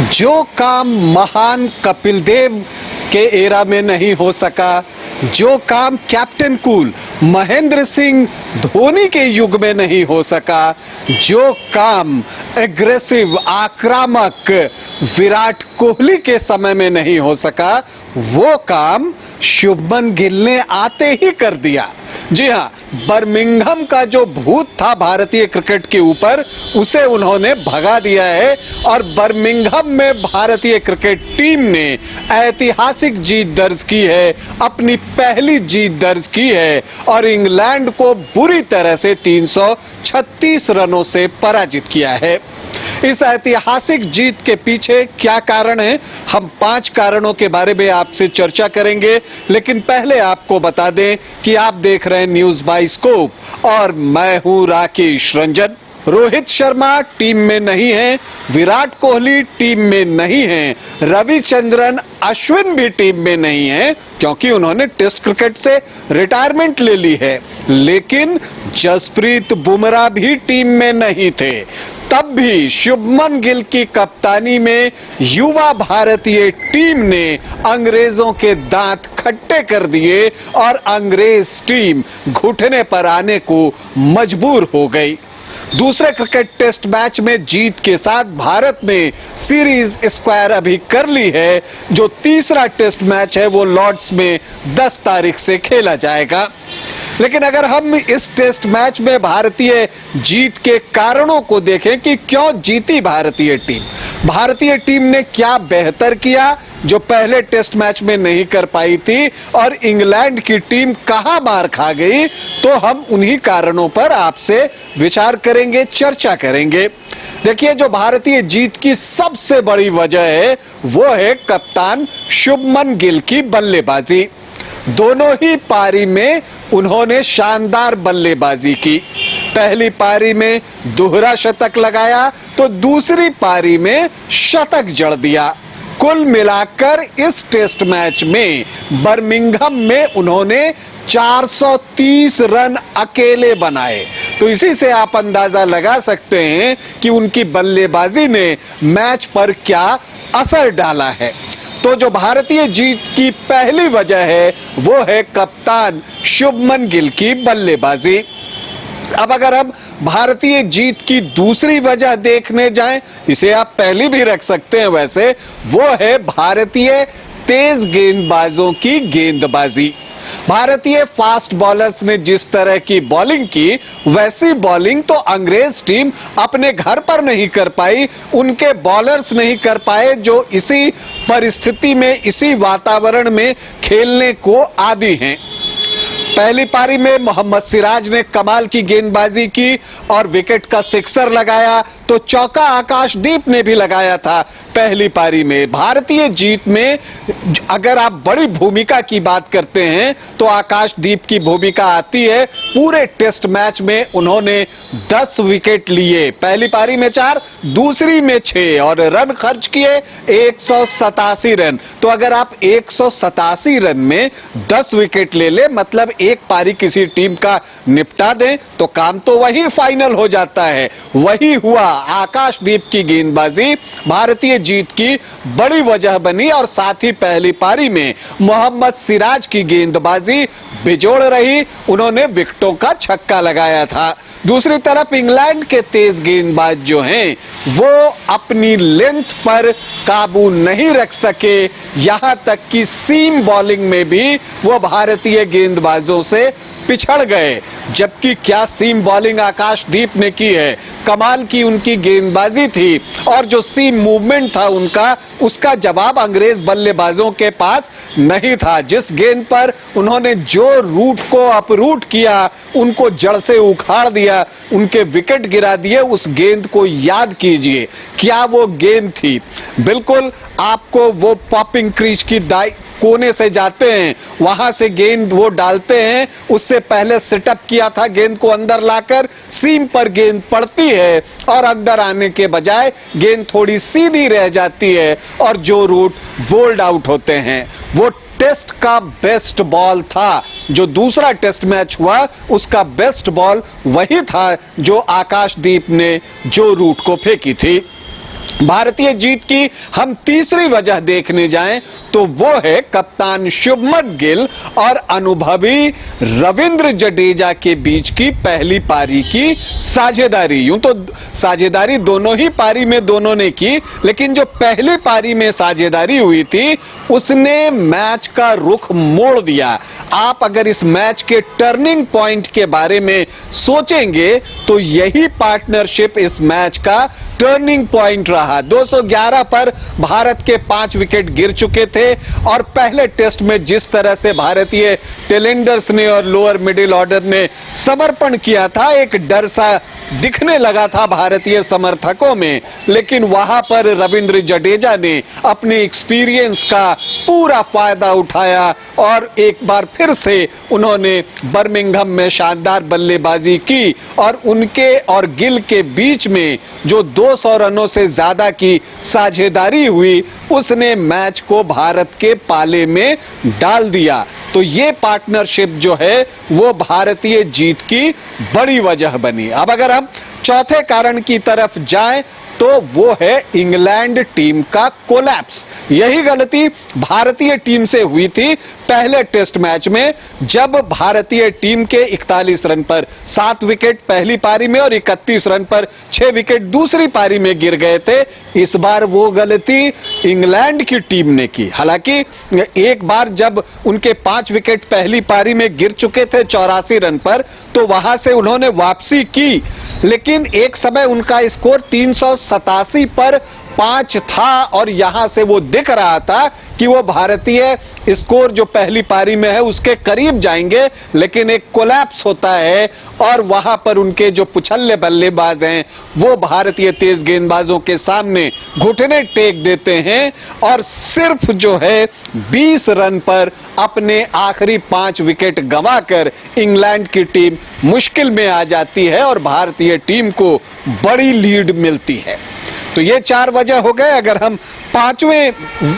जो काम महान कपिल देव के एरा में नहीं हो सका, जो काम कैप्टन कूल महेंद्र सिंह धोनी के युग में नहीं हो सका, जो काम एग्रेसिव आक्रामक विराट कोहली के समय में नहीं हो सका, वो काम शुभमन गिल ने आते ही कर दिया। जी हाँ, बर्मिंघम का जो भूत था भारतीय क्रिकेट के ऊपर, उसे उन्होंने भगा दिया है और बर्मिंघम में भारतीय क्रिकेट टीम ने ऐतिहासिक जीत दर्ज की है, अपनी पहली जीत दर्ज की है और इंग्लैंड को बुरी तरह से 336 रनों से पराजित किया है। इस ऐतिहासिक जीत के पीछे क्या कारण है, हम 5 कारणों के बारे में आपसे चर्चा करेंगे, लेकिन पहले आपको बता दें कि आप देख रहे हैं न्यूज़ बाइस्कोप और मैं हूं राकेश रंजन। रोहित शर्मा टीम में नहीं है, विराट कोहली टीम में नहीं है, रविचंद्रन अश्विन भी टीम में नहीं है क्योंकि उन्होंने टेस्ट क्रिकेट से रिटायरमेंट ले ली है, लेकिन जसप्रीत बुमराह भी टीम में नहीं थे। तब भी शुभमन गिल की कप्तानी में युवा भारतीय टीम ने अंग्रेजों के दांत खट्टे कर दिए और अंग्रेज टीम घुटने पर आने को मजबूर हो गई। दूसरे क्रिकेट टेस्ट मैच में जीत के साथ भारत ने सीरीज स्क्वायर अभी कर ली है। जो तीसरा टेस्ट मैच है वो लॉर्ड्स में 10 तारीख से खेला जाएगा। लेकिन अगर हम इस टेस्ट मैच में भारतीय जीत के कारणों को देखें कि क्यों जीती भारतीय टीम ने क्या बेहतर किया जो पहले टेस्ट मैच में नहीं कर पाई थी और इंग्लैंड की टीम कहां मार खा गई, तो हम उन्हीं कारणों पर आपसे विचार करेंगे, चर्चा करेंगे। देखिए, जो भारतीय जीत की सबसे बड़ी वजह है वो है कप्तान शुभमन गिल की बल्लेबाजी। दोनों ही पारी में उन्होंने शानदार बल्लेबाजी की। पहली पारी में दोहरा शतक लगाया तो दूसरी पारी में शतक जड़ दिया। कुल मिलाकर इस टेस्ट मैच में बर्मिंघम में उन्होंने 430 रन अकेले बनाए। तो इसी से आप अंदाजा लगा सकते हैं कि उनकी बल्लेबाजी ने मैच पर क्या असर डाला है। तो जो भारतीय जीत की पहली वजह है वो है कप्तान शुभमन गिल की बल्लेबाजी। अब अगर हम भारतीय जीत की दूसरी वजह देखने जाएं, इसे आप पहली भी रख सकते हैं वैसे, वो है भारतीय तेज गेंदबाजों की गेंदबाजी। भारतीय फास्ट बॉलर्स ने जिस तरह की बॉलिंग की, वैसी बॉलिंग तो अंग्रेज टीम अपने घर पर नहीं कर पाई, उनके बॉलर्स नहीं कर पाए जो इसी परिस्थिति में, इसी वातावरण में खेलने को आदी हैं। पहली पारी में मोहम्मद सिराज ने कमाल की गेंदबाजी की और विकेट का सिक्सर लगाया, तो चौका आकाशदीप ने भी लगाया था। पहली पारी में भारतीय जीत में अगर आप बड़ी भूमिका की बात करते हैं तो आकाशदीप की भूमिका आती है। पूरे टेस्ट मैच में उन्होंने 10 विकेट लिए, पहली पारी में 4, दूसरी में 6 और रन खर्च किए 187 रन। तो अगर आप 187 रन में 10 विकेट ले ले, मतलब एक पारी किसी टीम का निपटा दें, तो काम तो वही फाइनल हो जाता है। वही हुआ। आकाशदीप की गेंदबाजी भारतीय जीत की बड़ी वजह बनी और साथ ही पहली पारी में मोहम्मद सिराज की गेंदबाजी बेजोड़ रही, उन्होंने विकेटों का छक्का लगाया था। दूसरी तरफ इंग्लैंड के तेज गेंदबाज जो हैं वो अपनी लेंथ पर काबू नहीं रख सके, यहां तक कि सीम बॉलिंग में भी वो भारतीय गेंदबाजों से पिछड़ गए। जबकि क्या सीम बॉलिंग आकाशदीप ने की है, कमाल की उनकी गेंदबाजी थी और जो सीम मूवमेंट था उनका, उसका जवाब अंग्रेज बल्लेबाजों के पास नहीं था। जिस गेंद पर उन्होंने जो रूट को अपरूट किया, उनको जड़ से उखाड़ दिया, उनके विकेट गिरा दिए, उस गेंद को याद कीजिए, क्या वो गेंद थी। बिल्कुल आपको वो पॉपिंग क्रीज की कोने से जाते हैं, वहां से गेंद वो डालते हैं, उससे पहले सेटअप किया था, गेंद को अंदर लाकर सीम पर गेंद पड़ती है और अंदर आने के बजाय गेंद थोड़ी सीधी रह जाती है और जो रूट बोल्ड आउट होते हैं। वो टेस्ट का बेस्ट बॉल था। जो दूसरा टेस्ट मैच हुआ उसका बेस्ट बॉल वही था जो आकाशदीप ने जो रूट को फेंकी थी। भारतीय जीत की हम तीसरी वजह देखने जाएं तो वो है कप्तान शुभमन गिल और अनुभवी रविंद्र जडेजा के बीच की पहली पारी की साझेदारी। यूं तो साझेदारी दोनों ही पारी में दोनों ने की, लेकिन जो पहली पारी में साझेदारी हुई थी उसने मैच का रुख मोड़ दिया। आप अगर इस मैच के टर्निंग पॉइंट के बारे में सोचेंगे तो यही पार्टनरशिप इस मैच का टर्निंग पॉइंट रहा। 211 पर भारत के 5 विकेट गिर चुके थे और पहले टेस्ट में जिस तरह से भारतीय टेलेंडर्स ने और लोअर मिडिल ऑर्डर ने समर्पण किया था, एक डर सा दिखने लगा था भारतीय समर्थकों में, लेकिन वहां पर रविंद्र जडेजा ने अपने एक्सपीरियंस का पूरा फायदा उठाया और एक बार फिर से उन्होंने बर्मिंघम में शानदार बल्लेबाजी की और उनके और गिल के बीच में जो 200 रनों से ज्यादा की साझेदारी हुई उसने मैच को भारत के पाले में डाल दिया। तो ये पार्टनरशिप जो है वो भारतीय जीत की बड़ी वजह बनी। अब अगर हम चौथे कारण की तरफ जाएं तो वो है इंग्लैंड टीम का कोलैप्स। यही गलती भारतीय टीम से हुई थी पहले टेस्ट मैच में, जब भारतीय टीम के 41 रन पर 7 विकेट पहली पारी में और 31 रन पर 6 विकेट दूसरी पारी में गिर गए थे। इस बार वो गलती इंग्लैंड की टीम ने की। हालांकि एक बार जब उनके 5 विकेट पहली पारी में गिर चुके थे 84 रन पर, तो वहां से उन्होंने वापसी की, लेकिन एक समय उनका स्कोर 387 पर 5 था और यहां से वो दिख रहा था कि वो भारतीय स्कोर जो पहली पारी में है उसके करीब जाएंगे, लेकिन एक कोलैप्स होता है और वहां पर उनके जो पुछल्ले बल्लेबाज हैं वो भारतीय तेज गेंदबाजों के सामने घुटने टेक देते हैं और सिर्फ जो है 20 रन पर अपने आखिरी 5 विकेट गंवाकर इंग्लैंड की टीम मुश्किल में आ जाती है और भारतीय टीम को बड़ी लीड मिलती है। तो ये 4 वजह हो गए। अगर हम 5वें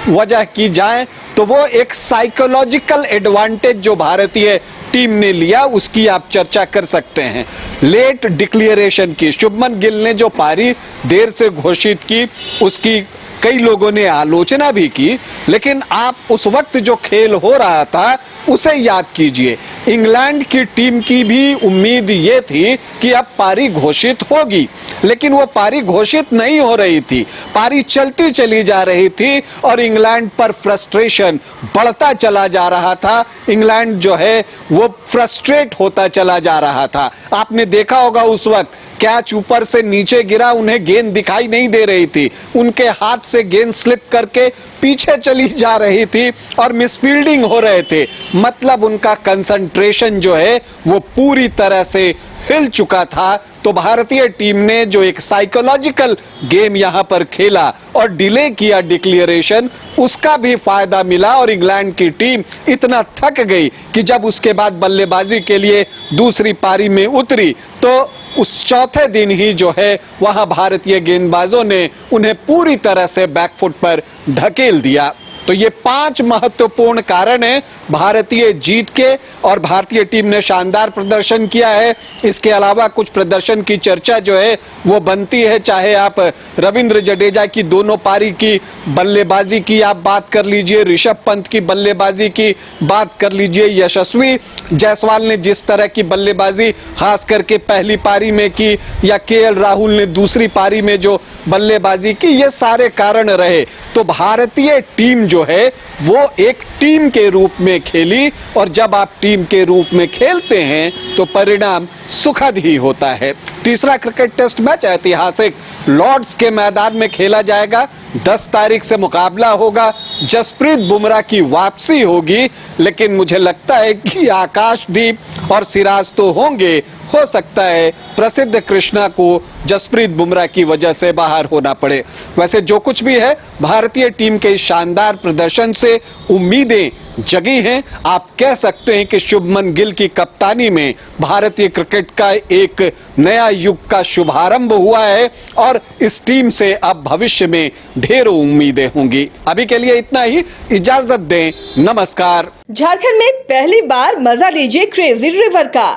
वजह की जाए तो वो एक साइकोलॉजिकल एडवांटेज जो भारतीय टीम ने लिया उसकी आप चर्चा कर सकते हैं। लेट डिक्लेरेशन की शुभमन गिल ने जो पारी देर से घोषित की उसकी कई लोगों ने आलोचना भी की, लेकिन आप उस वक्त जो खेल हो रहा था उसे याद कीजिए। इंग्लैंड की टीम की भी उम्मीद ये थी कि अब पारी घोषित होगी, लेकिन वो पारी घोषित नहीं हो रही थी, पारी चलती चली जा रही थी और इंग्लैंड पर फ्रस्ट्रेशन बढ़ता चला जा रहा था। इंग्लैंड जो है वो फ्रस्ट्रेट होता चला जा रहा था। आपने देखा होगा उस वक्त कैच ऊपर से नीचे गिरा, उन्हें गेंद दिखाई नहीं दे रही थी, उनके हाथ से गेंद स्लिप करके पीछे चली जा रही थी और मिसफील्डिंग हो रहे थे। मतलब उनका कंसंट्रेशन जो है वो पूरी तरह से हिल चुका था। तो भारतीय टीम ने जो एक साइकोलॉजिकल गेम यहां पर खेला और डिले किया डिक्लेरेशन, उसका भी फायदा मिला और इंग्लैंड की टीम इतना थक गई कि जब उसके बाद बल्लेबाजी के लिए दूसरी पारी में उतरी तो उस चौथे दिन ही जो है वहां भारतीय गेंदबाजों ने उन्हें पूरी तरह से बैकफुट पर ढकेल दिया। तो ये 5 महत्वपूर्ण कारण हैं भारतीय जीत के और भारतीय टीम ने शानदार प्रदर्शन किया है। इसके अलावा कुछ प्रदर्शन की चर्चा जो है वो बनती है, चाहे आप रविंद्र जडेजा की दोनों पारी की बल्लेबाजी की आप बात कर लीजिए, ऋषभ पंत की बल्लेबाजी की बात कर लीजिए, यशस्वी जायसवाल ने जिस तरह की बल्लेबाजी खास करके पहली पारी में की, या केएल राहुल ने दूसरी पारी में जो बल्लेबाजी की, ये सारे कारण रहे। तो भारतीय टीम जो है वो एक टीम के रूप में खेली और जब आप टीम के रूप में खेलते हैं तो परिणाम सुखद ही होता है। तीसरा क्रिकेट टेस्ट मैच ऐतिहासिक लॉर्ड्स के मैदान में खेला जाएगा। 10 तारीख से मुकाबला होगा, जसप्रीत बुमराह की वापसी होगी, लेकिन मुझे लगता है कि आकाशदीप और सिराज तो होंगे, हो सकता है प्रसिद्ध कृष्णा को जसप्रीत बुमराह की वजह से बाहर होना पड़े। वैसे जो कुछ भी है, भारतीय टीम के शानदार प्रदर्शन से उम्मीदें जगी हैं। आप कह सकते हैं कि शुभमन गिल की कप्तानी में भारतीय क्रिकेट का एक नया युग का शुभारंभ हुआ है और इस टीम से अब भविष्य में ढेरों उम्मीदें होंगी। अभी के लिए इतना ही, इजाजत दें, नमस्कार। झारखंड में पहली बार मजा लीजिए क्रेजी रिवर का।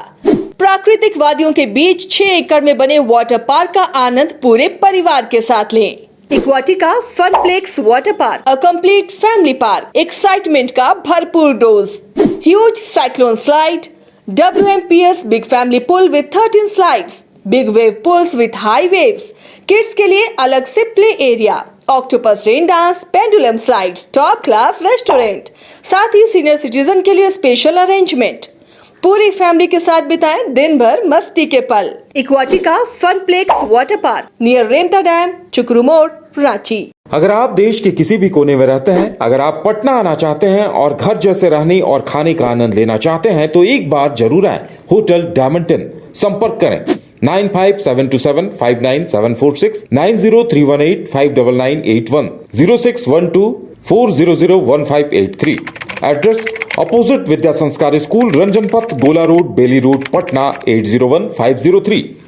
प्राकृतिक वादियों के बीच 6 एकड़ में बने वाटर पार्क का आनंद पूरे परिवार के साथ लें। Aquatica Funplex water park, a complete family park, excitement का भरपूर dose, huge cyclone slide, WMPS big family pool with 13 slides, big wave pools with high waves, kids के लिए अलग से play area, octopus rain dance, pendulum slides, top class restaurant, साथ ही senior citizen के लिए स्पेशल अरेंजमेंट। पूरी family के साथ बिताएं दिन भर मस्ती के पल। इक्वाटिका Funplex water park near Remta dam, चुकरू मोड़, रांची। अगर आप देश के किसी भी कोने में रहते हैं, अगर आप पटना आना चाहते हैं और घर जैसे रहने और खाने का आनंद लेना चाहते हैं तो एक बार जरूर आए होटल डायमंटन। संपर्क करें 9572759746, 9031859981, 0612400158 एड्रेस अपोजिट विद्या संस्कार स्कूल, रंजन पथ, गोला रोड, बेली रोड, पटना 801503।